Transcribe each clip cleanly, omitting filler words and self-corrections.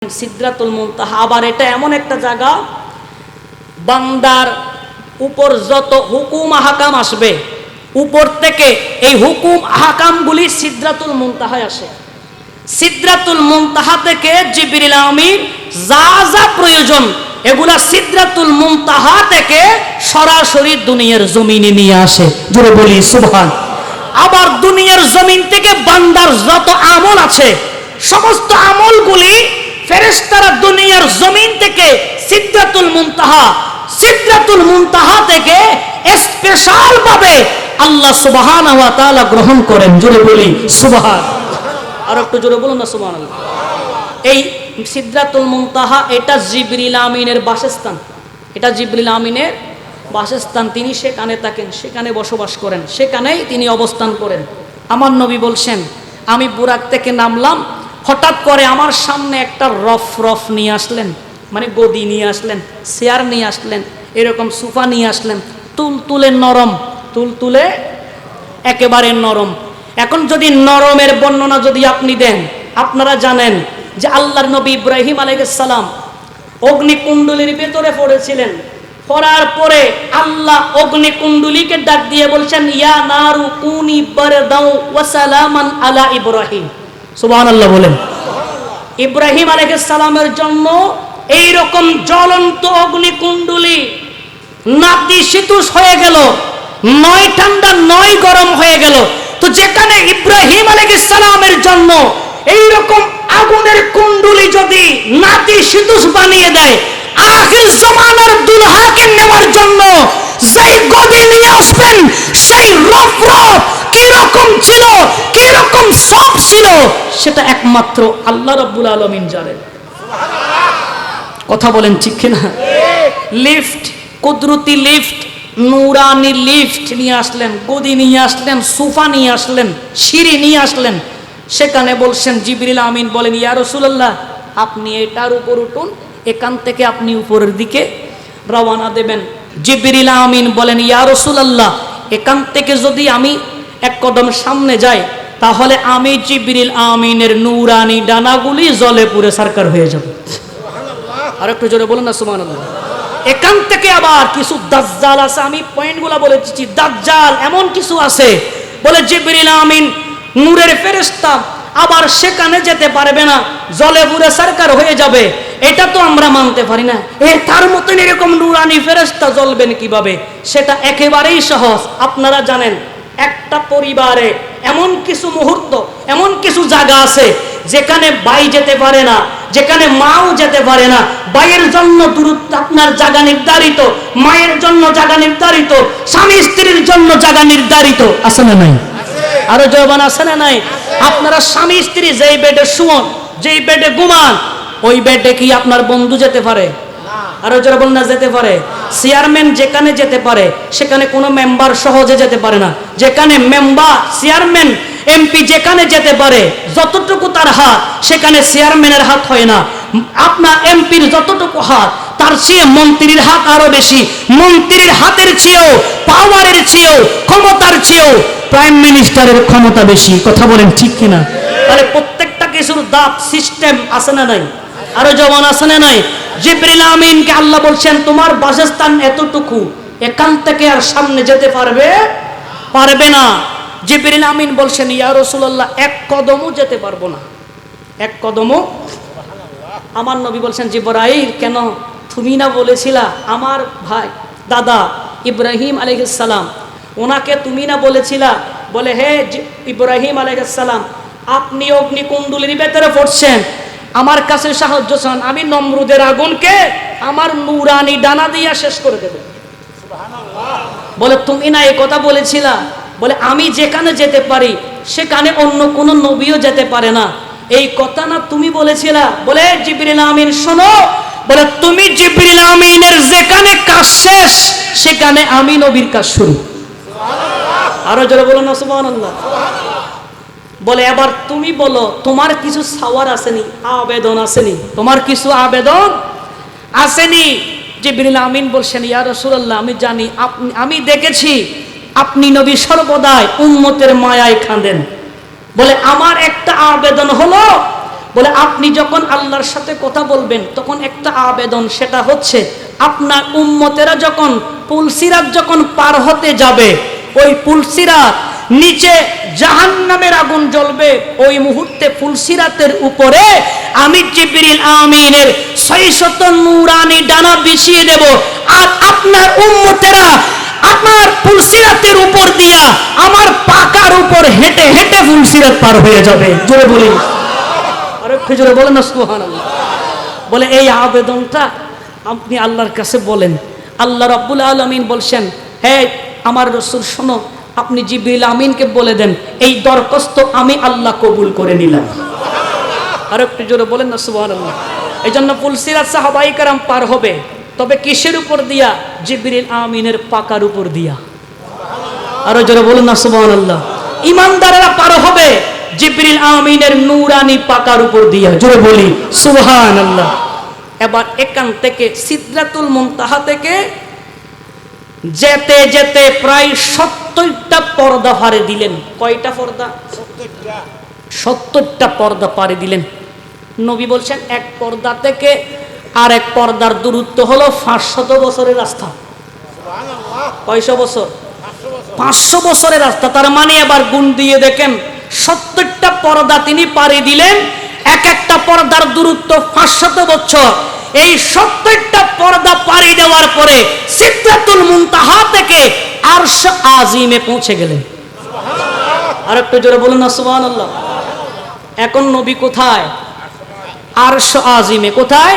সিদরাতুল মুনতাহা আবার এটা এমন একটা জায়গা, বান্দার উপর যত হুকুম আহকাম আসবে উপর থেকে এই হুকুম আহকামগুলি সিদরাতুল মুনতাহায় আসে। সিদরাতুল মুনতাহা থেকে জিবরিল আমিন যা যা প্রয়োজন এগুলা সিদরাতুল মুনতাহা থেকে সরাসরি দুনিয়ার জমিনে নিয়ে আসে। জোরে বলি সুবহান। আবার দুনিয়ার জমিন থেকে বান্দার যত আমল আছে সমস্ত আমলগুলি ফেরেশতারা দুনিয়ার জমিন থেকে সিদরাতুল মুনতাহা থেকে স্পেশাল ভাবে আল্লাহ সুবহানাহু ওয়া তাআলা গ্রহণ করেন। জোরে বলি সুবহান। আর একটু জোরে বলুন না সুবহানাল্লাহ। এই সিদরাতুল মুনতাহা এটা জিবরিল আমিনের বাসস্থান, এটা জিবরিল আমিনের বাসস্থান। তিনি সেখানে থাকেন, সেখানে বসবাস করেন, সেখানেই তিনি অবস্থান করেন। আমার নবী বলছেন, আমি বুরাক থেকে নামলাম, হঠাৎ করে আমার সামনে একটা রফ নিয়ে আসলেন, মানে গদি নিয়ে আসলেন, চেয়ার নিয়ে আসলেন, এরকম সোফা নিয়ে আসলেন, তুলতুলে নরম, তুলতুলে একেবারে নরম। এখন যদি নরমের বর্ণনা যদি আপনি দেন, আপনারা জানেন যে আল্লাহর নবী ইব্রাহিম আলাইহিস সালাম অগ্নিকুণ্ডলীর ভেতরে পড়েছিলেন। পড়ার পরে আল্লাহ অগ্নিকুণ্ডলীকে ডাক দিয়ে বলছেন, ইয়া নারু কুনি বারদাও ওয়া সালামান আলা ইব্রাহিম। সুবহানাল্লাহ বলেন। ইব্রাহিম আলাইহিস সালামের জন্য এই রকম জ্বলন্ত অগ্নিকুণ্ডলী নাতিশীতোষ হয়ে গেল, নয় ঠান্ডা নয় গরম হয়ে গেল। তো যেখানে ইব্রাহিম আলাইহিস সালামের জন্য এই রকম আগুনের কুণ্ডলী যদি নাতিশীতোষ বানিয়ে দেয়, আখির জামানার দুলহাকে নেওয়ার জন্য যেই গদি নিয়ে আসবেন সেই রফ কি রকম ছিল, কি রকম সফট ছিল, সেটা একমাত্র আল্লাহ রাব্বুল আলামিন জানেন। কথা বলেন ঠিক কিনা? লিফট, কুদরতি লিফট, নূরানি লিফট নিয়ে আসলেন, গদি নিয়ে আসলেন, সোফা নিয়ে আসলেন, সিঁড়ি নিয়ে আসলেন। সেখানে বলছেন জিবরিল আমিন বলেন, ইয়া রাসূলুল্লাহ আপনি এটার উপর উঠুন, এখান থেকে আপনি উপরের দিকে রওনা দেবেন। জিবরিল আমিন বলেন, ইয়া রাসূলুল্লাহ এখান থেকে যদি আমি এক কদম সামনে যাই তাহলে আমি জিবরিল আমিনের নূরানি ডানাগুলি জ্বলে পুড়ে সারকার হয়ে যাব। আর একটু জোরে বলুন না সুবহানাল্লাহ। এখান থেকে আবার কিছু দাজ্জাল আছে, আমি পয়েন্টগুলো বলে দিচ্ছি। দাজ্জাল এমন কিছু আছে বলে জিবরিল আমিন নূরের ফেরেশতা আবার সেখানে যেতে পারবে না, জ্বলে পুড়ে সারকার হয়ে যাবে। এটা তো আমরা মানতে পারি না। তার মতন এরকম নূরানি ফেরেশতা জ্বলবেন কিভাবে? সেটা একেবারেই সহজ। আপনারা জানেন একটা পরিবারে এমন কিছু মুহূর্ত, এমন কিছু জায়গা আছে যেখানে ভাই যেতে পারে না, যেখানে মাও যেতে পারে না। ভাইয়ের জন্য দূরত্ব আপনার জায়গা নির্ধারিত, মায়ের জন্য জায়গা নির্ধারিত, স্বামী স্ত্রীর জন্য জায়গা নির্ধারিত, আছে না নাই? আরো জবান আছে না নাই? আপনারা স্বামী স্ত্রী যেই বেডে শুন, যেই বেডে ঘুমান, ওই বেডে কি আপনার বন্ধু যেতে পারে? আরো যারা বলেন না যেতে পারে। চেয়ারম্যান যেখানে যেতে পারে সেখানে কোনো মেম্বার সহজে যেতে পারে না। যেখানে মেম্বার, চেয়ারম্যান, এমপি যেখানে যেতে পারে যতটুকু তার হাত, সেখানে চেয়ারম্যানের হাত হয় না। আপনার এমপির যতটুকু হাত তার চেয়ে মন্ত্রীর হাত আরো বেশি। মন্ত্রীর হাতের চেয়েও, পাওয়ারের চেয়েও, ক্ষমতার চেয়েও প্রাইম মিনিস্টারের ক্ষমতা বেশি। কথা বলেন ঠিক কিনা? তাহলে প্রত্যেকটা কিছুর দাপ সিস্টেম আছে না নাই? আরো জবান আছে না নাই? জিবরিল আমিনকে আল্লাহ বলছেন, তোমার বাসস্থান এতটুকু, এখান থেকে আর সামনে যেতে পারবে না। জিবরিল আমিন বলছেন, ইয়া রাসূলুল্লাহ এক কদমও যেতে পারবো না, এক কদমও। আমার নবী বলছেন, জিবরাইল কেন? তুমি না বলেছিলা আমার ভাই দাদা ইব্রাহিম আলাইহিস সালাম, ওনাকে তুমি না বলেছিলা, বলে হে ইব্রাহিম আলাইহিস সালাম আপনি অগ্নিকুণ্ডলীর ভেতরে পড়ছেন, আমার কাছে সাহায্য চান, আমি নমরুদের আগুনকে আমার নূরানি ডানা দিয়া শেষ করে দেব। বলে তুমি না এই কথা বলেছিলা, বলে আমি যেখানে যেতে পারি সেখানে অন্য কোন নবীও যেতে পারে না, এই কথা না তুমি বলেছিলা? বলে জিবরিল আমিন শোনো, বলে তুমি জিবরিল আমিনের যেখানে কাজ শেষ সেখানে আমি নবীর কাজ শুরু। আরো জোরে বলো না সুবহানাল্লাহ। বলে এবার তুমি বলো তোমার কিছু সাওয়ার আসেনি, আবেদন আসেনি, তোমার কিছু আবেদন আসেনি? জিবরিল আমিন বলছেন, ইয়া রাসূলুল্লাহ আমি জানি, আমি দেখেছি আপনি নবী সর্বদাই উম্মতের মায়ায় কাঁদেন। বলে আমার একটা আবেদন হলো বলে আপনি যখন আল্লাহর সাথে কথা বলবেন তখন একটা আবেদন, সেটা হচ্ছে আপনার উম্মতেরা যখন পুলসিরাত যখন পার হতে যাবে, ওই পুলসিরাত নিচে জাহান্নামের আগুন জ্বলবে, ওই মুহূর্তে পুলসিরাতের উপরে আমি জিবরিল আমিনের 600 নূরানি ডানা বিছিয়ে দেব, আর আপনার উম্মতেরা আমার পুলসিরাতের উপর দিয়া আমার পাকার উপর হেঁটে হেঁটে পুলসিরাত পার হয়ে যাবে। জোরে বলি, আর একটু জোরে বলেন না সুবহানাল্লাহ। বলে এই আবেদনটা আপনি আল্লাহর কাছে বলেন। আল্লাহ রাব্বুল আলামিন বলছেন, হে আমার রাসূল শোনো, আপনি জিবরিল আমিনকে বলে দেন এই দরখাস্ত আমি আল্লাহ কবুল করে নিলাম। আর একটু জোরে বলেন না সুবহানাল্লাহ। এই জন্য পুলসিরাত সাহাবায়ে কেরাম পার হবে, তবে কিসের উপর দিয়া? জিবরিল আমিনের পাকার উপর দিয়া। আরো জোরে বলেন না সুবহানাল্লাহ। ঈমানদারেরা পার হবে জিবরিল আমিনের নূরানি পাকার উপর দিয়া। জোরে বলি সুবহানাল্লাহ। এবার এখান থেকে সিদরাতুল মুনতাহা থেকে যেতে যেতে প্রায় 70টা পর্দা পাড়ি দিলেন। কয়টা পর্দা? 70টা পর্দা পাড়ি দিলেন। নবী বলছেন এক পর্দা থেকে আর এক পর্দার দূরত্ব হলো 500 বছরের রাস্তা। কয়শো বছর? 500 বছরের রাস্তা। তার মানে এবার গুণ দিয়ে দেখেন, 70টা পর্দা তিনি পাড়ি দিলেন, এক একটা পর্দার দূরত্ব 500 বছর। এই 70টা পর্দা পাড়ি দেওয়ার পরে সিদরাতুল মুনতাহা থেকে আরশ আজিমে পৌঁছে গেলেন। আর একটু জোরে বলুন না সুবহানাল্লাহ। এখন নবী কোথায়? আরশ আজিমে। কোথায়?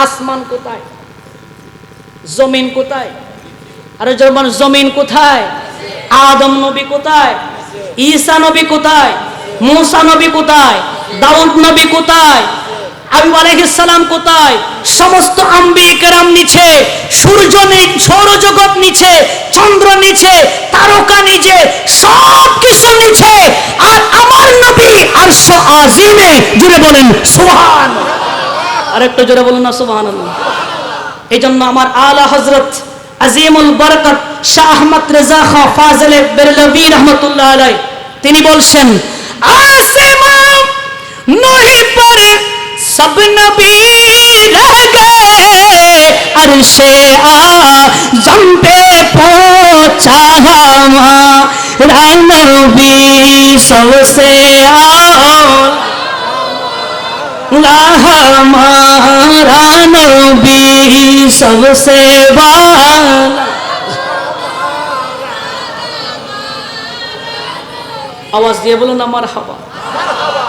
আসমান কোথায়? জমিন কোথায়? আরে জমিন কোথায়? আদম নবী কোথায়? ঈসা নবী কোথায়? মুসা নবী কোথায়? দাউদ নবী কোথায়? আইয়ুব আলাইহিস সালাম কোথায়? সমস্ত আম্বিয়া কেরাম নিচে, সূর্য সৌরজগৎ নিচে, চন্দ্র নিচে, তারকা নিচে, সব কিছু নিচে, আর আমার নবী আরশ আজিমে। জোরে বলেন সুবহানাল্লাহ। আরেকটু জোরে বলুন না সুবহানাল্লাহ। এই জন্য আমার আলা হযরত আজিমুল বরকত শাহ আহমদ রেজা খাঁ ফাজিলে বেরলভী রহমাতুল্লাহ আলাইহি তিনি বলছেন, আসমান नहीं पर सब नबी रह गए, अरशे आज़म पे पहुंचा हमारा नबी सबसे आला, हमारा नबी सबसे वाला। आवाज दिए बोलो ना मरहबा।